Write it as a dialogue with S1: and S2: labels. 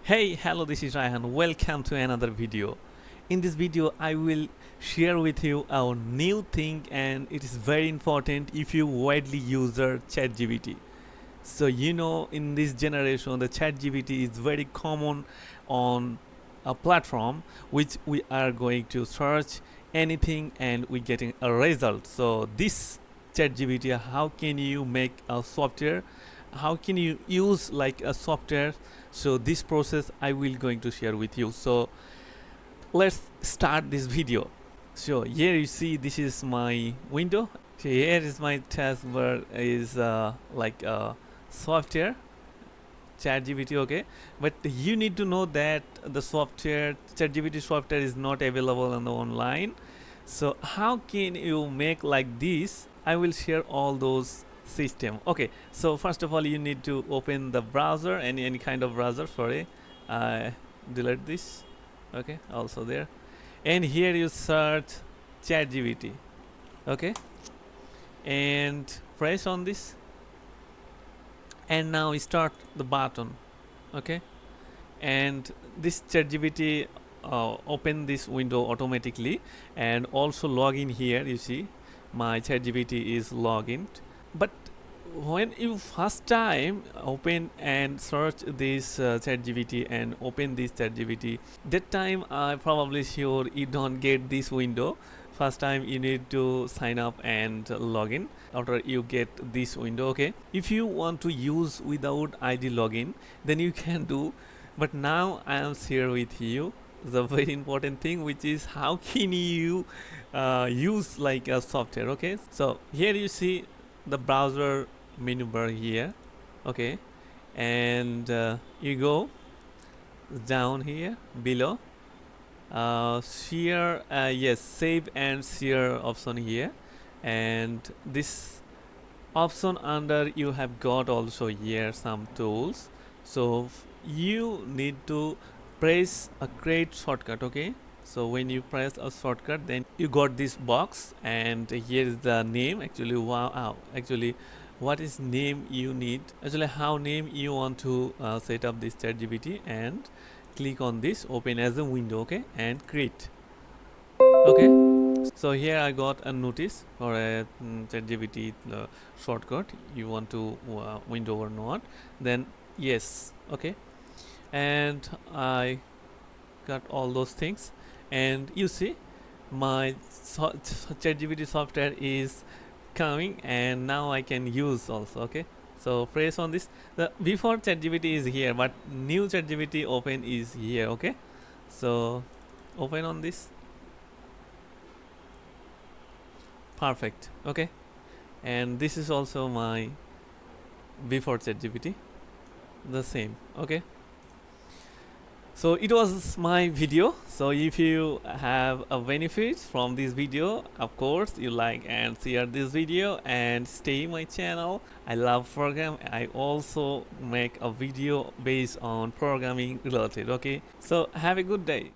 S1: Hey, hello, this is Ryan. Welcome to another video. In this video, I will share with you our new thing, and it is very important if you widely use the ChatGPT. So in this generation, the ChatGPT is very common on a platform which we are going to search anything and we getting a result. So this ChatGPT, how can you make a software? How can you use like a software? So this process I will going to share with you. So let's start this video. So here you see this is my window. So here is my taskbar is like a software ChatGPT, okay, but you need to know that the software ChatGPT software is not available on the online. So how can you make like this? I will share all those system. Okay, so first of all you need to open the browser, any kind of browser. Sorry, delete this. Okay, also there, and here you search ChatGPT. Okay, and press on this, and now start the button. Okay, and this ChatGPT open this window automatically, and also log in here. You see my ChatGPT is login, but when you first time open and search this ChatGPT and open this ChatGPT, that time I probably sure you don't get this window. First time you need to sign up and log in, after you get this window. Okay, if you want to use without ID login, then you can do, but now I am here with you the very important thing, which is how can you use like a software. Okay, so here you see the browser menu bar here. Okay, and you go down here below, share, yes, save and share option here, and this option under you have got also here some tools. So you need to press a create shortcut. Okay, so when you press a shortcut, then you got this box, and here is the name. Actually, wow, actually what is name you need, actually how name you want to set up this ChatGPT, and click on this open as a window. Okay, and create. Okay, so here I got a notice for a ChatGPT shortcut. You want to window or not? Then yes. Okay, and I got all those things, and you see my ChatGPT software is coming, and now I can use also. Okay, so press on this. The before ChatGPT is here, but new ChatGPT open is here. Okay, so open on this. Perfect. Okay, and this is also my before ChatGPT, the same. Okay, so it was my video. So if you have a benefit from this video, of course you like and share this video and stay my channel. I love program. I also make a video based on programming related. Okay, so have a good day.